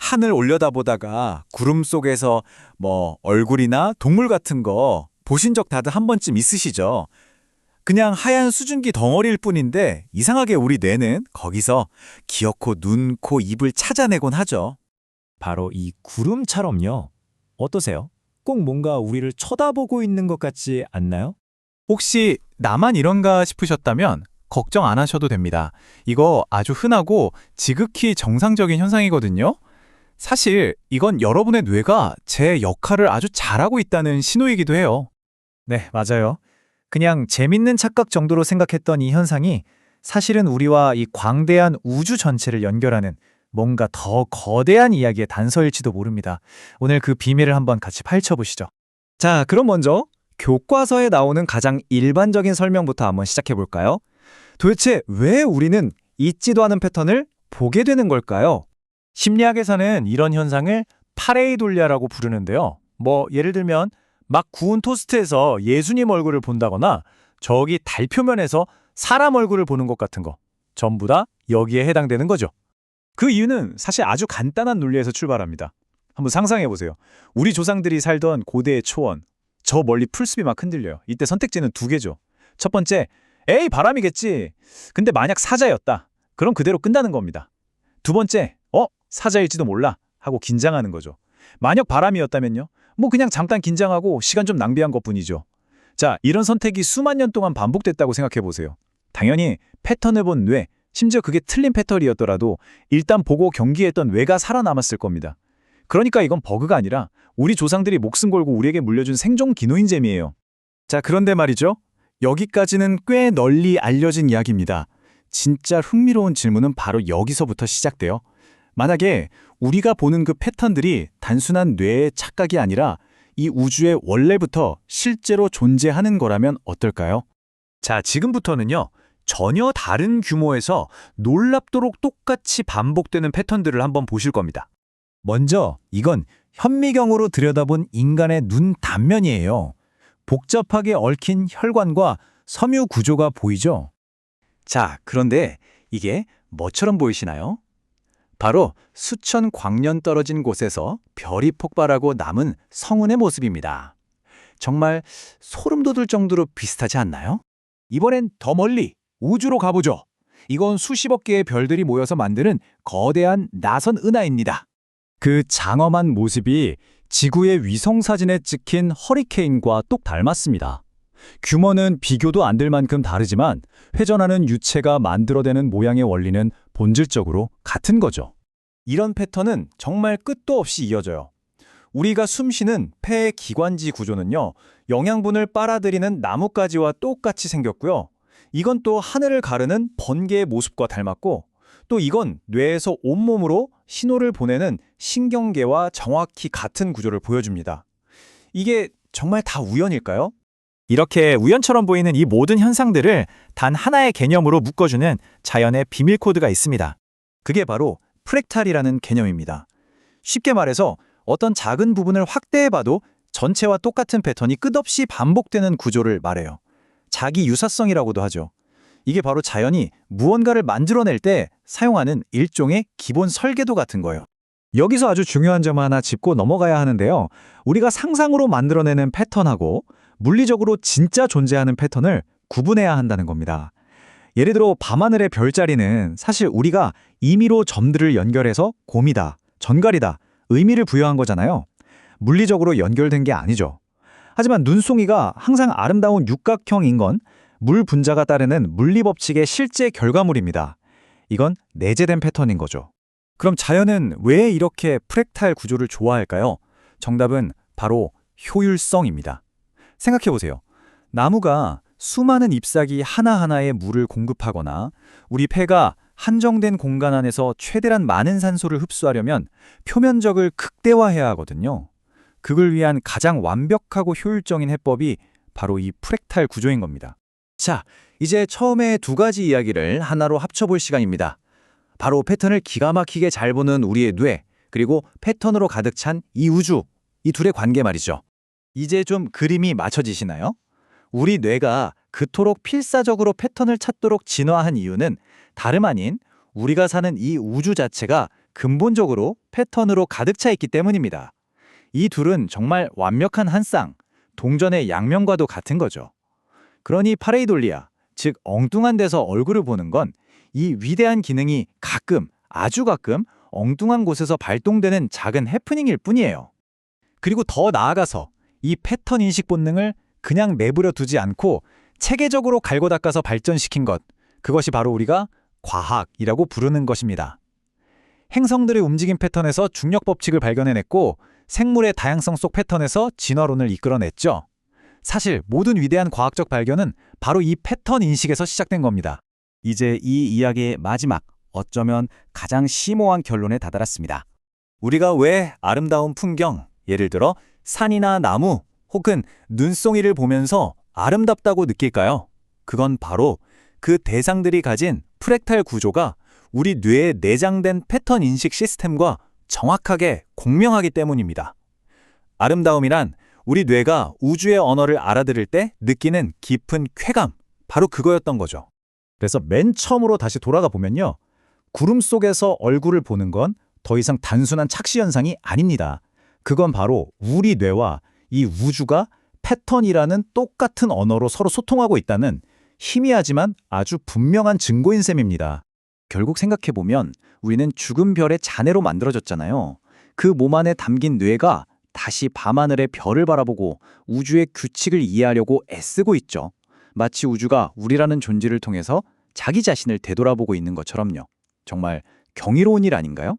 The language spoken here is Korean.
하늘 올려다보다가 구름 속에서 얼굴이나 동물 같은 거 보신 적 다들 한 번쯤 있으시죠? 그냥 하얀 수증기 덩어리일 뿐인데 이상하게 우리 뇌는 거기서 귀엽고 눈, 코, 입을 찾아내곤 하죠. 바로 이 구름처럼요. 어떠세요? 꼭 뭔가 우리를 쳐다보고 있는 것 같지 않나요? 혹시 나만 이런가 싶으셨다면 걱정 안 하셔도 됩니다. 이거 아주 흔하고 지극히 정상적인 현상이거든요. 사실 이건 여러분의 뇌가 제 역할을 아주 잘하고 있다는 신호이기도 해요. 네, 맞아요. 그냥 재밌는 착각 정도로 생각했던 이 현상이 사실은 우리와 이 광대한 우주 전체를 연결하는 뭔가 더 거대한 이야기의 단서일지도 모릅니다. 오늘 그 비밀을 한번 같이 파헤쳐보시죠. 자, 그럼 먼저 교과서에 나오는 가장 일반적인 설명부터 한번 시작해볼까요? 도대체 왜 우리는 잊지도 않은 패턴을 보게 되는 걸까요? 심리학에서는 이런 현상을 파레이돌리아라고 부르는데요. 예를 들면 막 구운 토스트에서 예수님 얼굴을 본다거나 저기 달 표면에서 사람 얼굴을 보는 것 같은 거 전부 다 여기에 해당되는 거죠. 그 이유는 사실 아주 간단한 논리에서 출발합니다. 한번 상상해보세요. 우리 조상들이 살던 고대의 초원, 저 멀리 풀숲이 막 흔들려요. 이때 선택지는 두 개죠. 첫 번째, 에이 바람이겠지. 근데 만약 사자였다. 그럼 그대로 끝나는 겁니다. 두 번째, 사자일지도 몰라 하고 긴장하는 거죠. 만약 바람이었다면요? 그냥 잠깐 긴장하고 시간 좀 낭비한 것뿐이죠. 자, 이런 선택이 수만 년 동안 반복됐다고 생각해보세요. 당연히 패턴을 본 뇌, 심지어 그게 틀린 패턴이었더라도 일단 보고 경기했던 뇌가 살아남았을 겁니다. 그러니까 이건 버그가 아니라 우리 조상들이 목숨 걸고 우리에게 물려준 생존 기노인 셈이에요. 자, 그런데 말이죠. 여기까지는 꽤 널리 알려진 이야기입니다. 진짜 흥미로운 질문은 바로 여기서부터 시작돼요. 만약에 우리가 보는 그 패턴들이 단순한 뇌의 착각이 아니라 이 우주에 원래부터 실제로 존재하는 거라면 어떨까요? 자, 지금부터는요. 전혀 다른 규모에서 놀랍도록 똑같이 반복되는 패턴들을 한번 보실 겁니다. 먼저 이건 현미경으로 들여다본 인간의 눈 단면이에요. 복잡하게 얽힌 혈관과 섬유 구조가 보이죠? 자, 그런데 이게 뭐처럼 보이시나요? 바로 수천 광년 떨어진 곳에서 별이 폭발하고 남은 성운의 모습입니다. 정말 소름 돋을 정도로 비슷하지 않나요? 이번엔 더 멀리 우주로 가보죠. 이건 수십억 개의 별들이 모여서 만드는 거대한 나선 은하입니다. 그 장엄한 모습이 지구의 위성 사진에 찍힌 허리케인과 똑 닮았습니다. 규모는 비교도 안 될 만큼 다르지만 회전하는 유체가 만들어내는 모양의 원리는 본질적으로 같은 거죠. 이런 패턴은 정말 끝도 없이 이어져요. 우리가 숨쉬는 폐의 기관지 구조는요, 영양분을 빨아들이는 나뭇가지와 똑같이 생겼고요. 이건 또 하늘을 가르는 번개의 모습과 닮았고, 또 이건 뇌에서 온몸으로 신호를 보내는 신경계와 정확히 같은 구조를 보여줍니다. 이게 정말 다 우연일까요? 이렇게 우연처럼 보이는 이 모든 현상들을 단 하나의 개념으로 묶어주는 자연의 비밀 코드가 있습니다. 그게 바로 프랙탈이라는 개념입니다. 쉽게 말해서 어떤 작은 부분을 확대해봐도 전체와 똑같은 패턴이 끝없이 반복되는 구조를 말해요. 자기 유사성이라고도 하죠. 이게 바로 자연이 무언가를 만들어낼 때 사용하는 일종의 기본 설계도 같은 거예요. 여기서 아주 중요한 점 하나 짚고 넘어가야 하는데요. 우리가 상상으로 만들어내는 패턴하고 물리적으로 진짜 존재하는 패턴을 구분해야 한다는 겁니다. 예를 들어 밤하늘의 별자리는 사실 우리가 임의로 점들을 연결해서 곰이다, 전갈이다, 의미를 부여한 거잖아요. 물리적으로 연결된 게 아니죠. 하지만 눈송이가 항상 아름다운 육각형인 건 물 분자가 따르는 물리법칙의 실제 결과물입니다. 이건 내재된 패턴인 거죠. 그럼 자연은 왜 이렇게 프랙탈 구조를 좋아할까요? 정답은 바로 효율성입니다. 생각해보세요. 나무가 수많은 잎사귀 하나하나에 물을 공급하거나 우리 폐가 한정된 공간 안에서 최대한 많은 산소를 흡수하려면 표면적을 극대화해야 하거든요. 그걸 위한 가장 완벽하고 효율적인 해법이 바로 이 프랙탈 구조인 겁니다. 자, 이제 처음에 두 가지 이야기를 하나로 합쳐볼 시간입니다. 바로 패턴을 기가 막히게 잘 보는 우리의 뇌, 그리고 패턴으로 가득 찬 이 우주, 이 둘의 관계 말이죠. 이제 좀 그림이 맞춰지시나요? 우리 뇌가 그토록 필사적으로 패턴을 찾도록 진화한 이유는 다름 아닌 우리가 사는 이 우주 자체가 근본적으로 패턴으로 가득 차 있기 때문입니다. 이 둘은 정말 완벽한 한 쌍, 동전의 양면과도 같은 거죠. 그러니 파레이돌리아, 즉 엉뚱한 데서 얼굴을 보는 건 이 위대한 기능이 가끔, 아주 가끔 엉뚱한 곳에서 발동되는 작은 해프닝일 뿐이에요. 그리고 더 나아가서 이 패턴 인식 본능을 그냥 내버려 두지 않고 체계적으로 갈고 닦아서 발전시킨 것, 그것이 바로 우리가 과학이라고 부르는 것입니다. 행성들의 움직임 패턴에서 중력 법칙을 발견해냈고 생물의 다양성 속 패턴에서 진화론을 이끌어냈죠. 사실 모든 위대한 과학적 발견은 바로 이 패턴 인식에서 시작된 겁니다. 이제 이 이야기의 마지막, 어쩌면 가장 심오한 결론에 다다랐습니다. 우리가 왜 아름다운 풍경, 예를 들어 산이나 나무 혹은 눈송이를 보면서 아름답다고 느낄까요? 그건 바로 그 대상들이 가진 프랙탈 구조가 우리 뇌에 내장된 패턴 인식 시스템과 정확하게 공명하기 때문입니다. 아름다움이란 우리 뇌가 우주의 언어를 알아들을 때 느끼는 깊은 쾌감, 바로 그거였던 거죠. 그래서 맨 처음으로 다시 돌아가 보면요. 구름 속에서 얼굴을 보는 건 더 이상 단순한 착시 현상이 아닙니다. 그건 바로 우리 뇌와 이 우주가 패턴이라는 똑같은 언어로 서로 소통하고 있다는 희미하지만 아주 분명한 증거인 셈입니다. 결국 생각해보면 우리는 죽은 별의 잔해로 만들어졌잖아요. 그 몸 안에 담긴 뇌가 다시 밤하늘의 별을 바라보고 우주의 규칙을 이해하려고 애쓰고 있죠. 마치 우주가 우리라는 존재를 통해서 자기 자신을 되돌아보고 있는 것처럼요. 정말 경이로운 일 아닌가요?